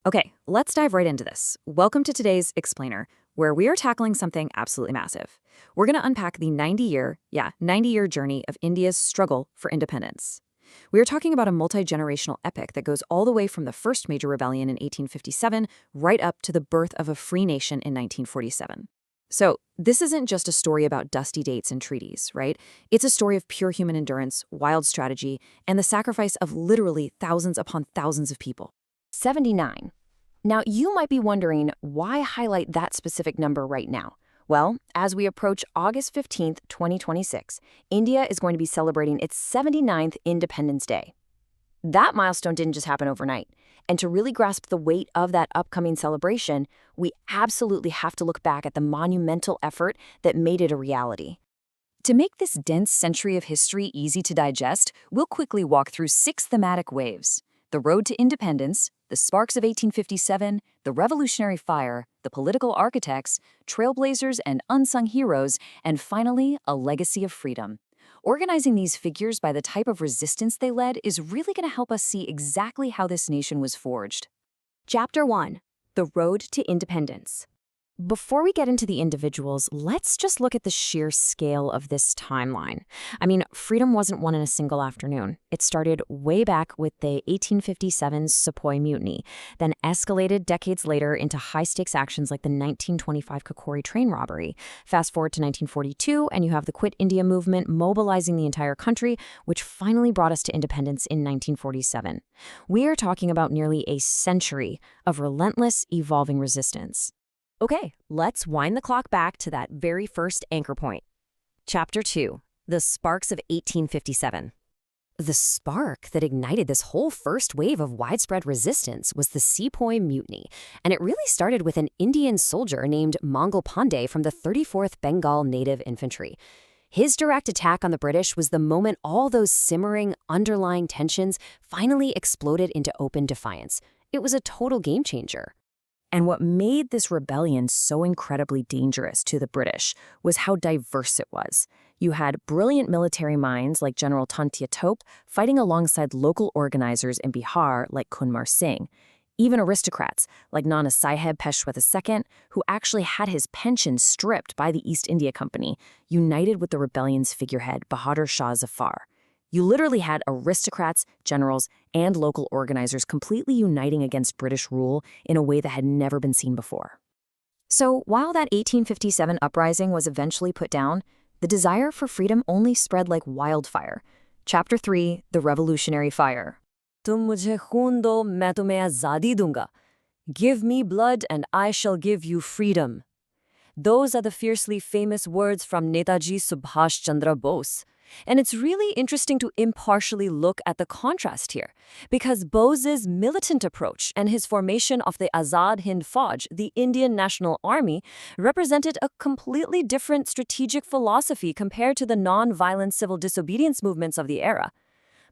Okay, let's dive right into this. Welcome to today's Explainer, where we are tackling something absolutely massive. We're going to unpack the 90-year journey of India's struggle for independence. We are talking about a multi-generational epic that goes all the way from the first major rebellion in 1857 right up to the birth of a free nation in 1947. So, this isn't just a story about dusty dates and treaties, right? It's a story of pure human endurance, wild strategy, and the sacrifice of literally thousands upon thousands of people. 79. Now, you might be wondering, why highlight that specific number right now? Well, as we approach August 15th, 2026, India is going to be celebrating its 79th Independence Day. That milestone didn't just happen overnight. And to really grasp the weight of that upcoming celebration, we absolutely have to look back at the monumental effort that made it a reality. To make this dense century of history easy to digest, we'll quickly walk through 6 thematic waves: the road to independence, the sparks of 1857, the revolutionary fire, the political architects, trailblazers and unsung heroes, and finally, a legacy of freedom. Organizing these figures by the type of resistance they led is really going to help us see exactly how this nation was forged. Chapter 1. The Road to Independence. Before we get into the individuals, let's just look at the sheer scale of this timeline. I mean, freedom wasn't won in a single afternoon. It started way back with the 1857 Sepoy Mutiny, then escalated decades later into high-stakes actions like the 1925 Kakori train robbery. Fast forward to 1942, and you have the Quit India movement mobilizing the entire country, which finally brought us to independence in 1947. We are talking about nearly a century of relentless, evolving resistance. Okay, let's wind the clock back to that very first anchor point. Chapter 2. The Sparks of 1857. The spark that ignited this whole first wave of widespread resistance was the Sepoy Mutiny, and it really started with an Indian soldier named Mangal Pandey from the 34th Bengal Native Infantry. His direct attack on the British was the moment all those simmering, underlying tensions finally exploded into open defiance. It was a total game changer. And what made this rebellion so incredibly dangerous to the British was how diverse it was. You had brilliant military minds like General Tantia Tope fighting alongside local organizers in Bihar like Kunmar Singh. Even aristocrats like Nana Sahib Peshwa II, who actually had his pension stripped by the East India Company, united with the rebellion's figurehead Bahadur Shah Zafar. You literally had aristocrats, generals, and local organizers completely uniting against British rule in a way that had never been seen before. So while that 1857 uprising was eventually put down, the desire for freedom only spread like wildfire. Chapter 3, The Revolutionary Fire. Tum mujhe khoon do, main tumhe azadi dunga. Give me blood and I shall give you freedom. Those are the fiercely famous words from Netaji Subhash Chandra Bose. And it's really interesting to impartially look at the contrast here, because Bose's militant approach and his formation of the Azad Hind Fauj, the Indian National Army, represented a completely different strategic philosophy compared to the non-violent civil disobedience movements of the era.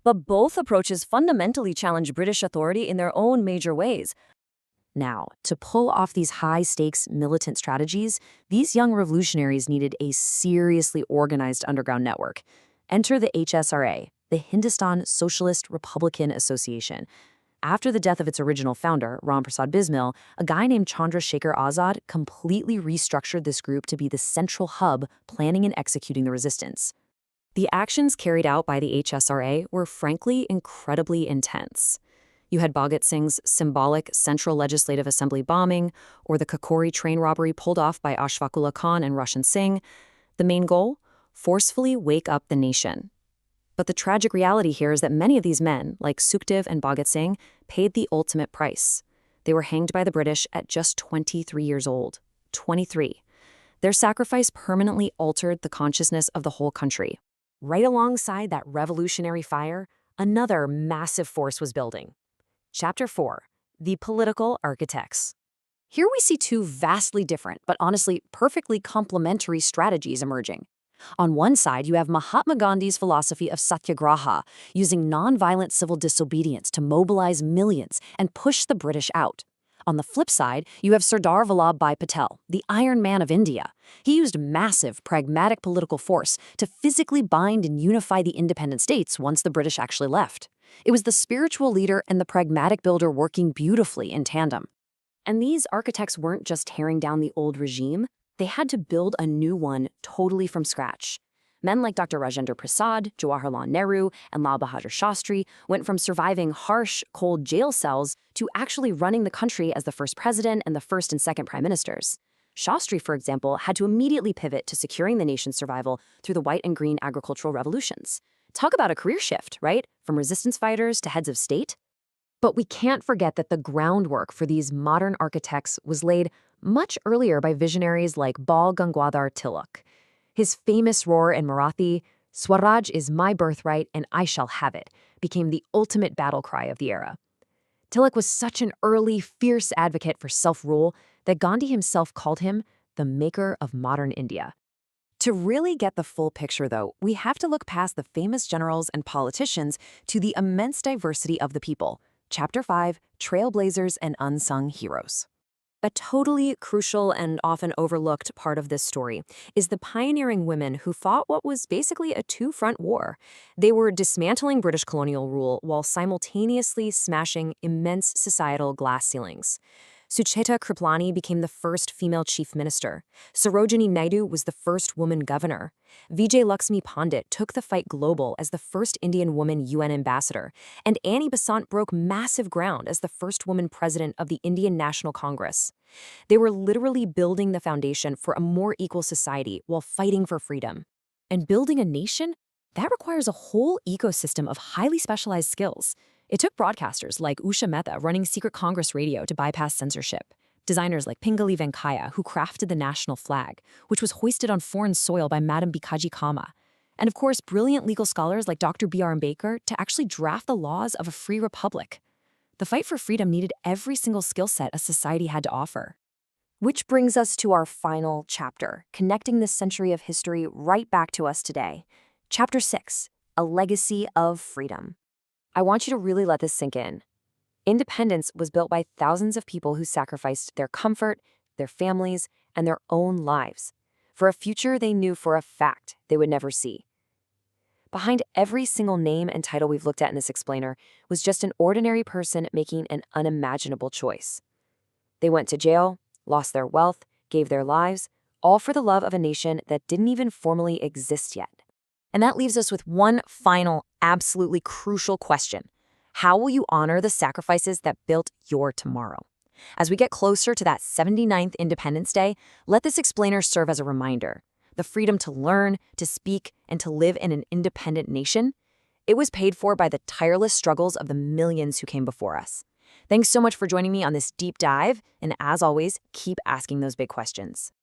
But both approaches fundamentally challenge British authority in their own major ways. Now, to pull off these high-stakes militant strategies, these young revolutionaries needed a seriously organized underground network. Enter the HSRA, the Hindustan Socialist Republican Association. After the death of its original founder, Ram Prasad Bismil, a guy named Chandrasekhar Azad completely restructured this group to be the central hub planning and executing the resistance. The actions carried out by the HSRA were frankly incredibly intense. You had Bhagat Singh's symbolic Central Legislative Assembly bombing, or the Kakori train robbery pulled off by Ashfaqullah Khan and Roshan Singh. The main goal? Forcefully wake up the nation. But the tragic reality here is that many of these men, like Sukhdev and Bhagat Singh, paid the ultimate price. They were hanged by the British at just 23 years old. 23. Their sacrifice permanently altered the consciousness of the whole country. Right alongside that revolutionary fire, another massive force was building. Chapter 4. The Political Architects. Here we see 2 vastly different, but honestly perfectly complementary strategies emerging. On one side, you have Mahatma Gandhi's philosophy of satyagraha, using nonviolent civil disobedience to mobilize millions and push the British out. On the flip side, you have Sardar Vallabhbhai Patel, the Iron Man of India. He used massive, pragmatic political force to physically bind and unify the independent states once the British actually left. It was the spiritual leader and the pragmatic builder working beautifully in tandem. And these architects weren't just tearing down the old regime, they had to build a new one totally from scratch. Men like Dr. Rajendra Prasad, Jawaharlal Nehru, and Lal Bahadur Shastri went from surviving harsh, cold jail cells to actually running the country as the first president and the first and second prime ministers. Shastri, for example, had to immediately pivot to securing the nation's survival through the white and green agricultural revolutions. Talk about a career shift, right? From resistance fighters to heads of state. But we can't forget that the groundwork for these modern architects was laid much earlier by visionaries like Bal Gangadhar Tilak. His famous roar in Marathi, "Swaraj is my birthright and I shall have it," became the ultimate battle cry of the era. Tilak was such an early, fierce advocate for self-rule that Gandhi himself called him the maker of modern India. To really get the full picture, though, we have to look past the famous generals and politicians to the immense diversity of the people. Chapter 5, Trailblazers and Unsung Heroes. A totally crucial and often overlooked part of this story is the pioneering women who fought what was basically a two-front war. They were dismantling British colonial rule while simultaneously smashing immense societal glass ceilings. Sucheta Kriplani became the first female chief minister. Sarojini Naidu was the first woman governor. Vijay Lakshmi Pandit took the fight global as the first Indian woman UN ambassador. And Annie Besant broke massive ground as the first woman president of the Indian National Congress. They were literally building the foundation for a more equal society while fighting for freedom. And building a nation? That requires a whole ecosystem of highly specialized skills. It took broadcasters like Usha Mehta running secret Congress radio to bypass censorship, designers like Pingali Venkaya who crafted the national flag, which was hoisted on foreign soil by Madam Bikaji Kama, and of course brilliant legal scholars like Dr. B.R. Ambedkar to actually draft the laws of a free republic. The fight for freedom needed every single skill set a society had to offer. Which brings us to our final chapter, connecting this century of history right back to us today. Chapter 6, A Legacy of Freedom. I want you to really let this sink in. Independence was built by thousands of people who sacrificed their comfort, their families, and their own lives for a future they knew for a fact they would never see. Behind every single name and title we've looked at in this explainer was just an ordinary person making an unimaginable choice. They went to jail, lost their wealth, gave their lives, all for the love of a nation that didn't even formally exist yet. And that leaves us with one final, absolutely crucial question. How will you honor the sacrifices that built your tomorrow? As we get closer to that 79th Independence Day, let this explainer serve as a reminder. The freedom to learn, to speak, and to live in an independent nation, it was paid for by the tireless struggles of the millions who came before us. Thanks so much for joining me on this deep dive, and as always, keep asking those big questions.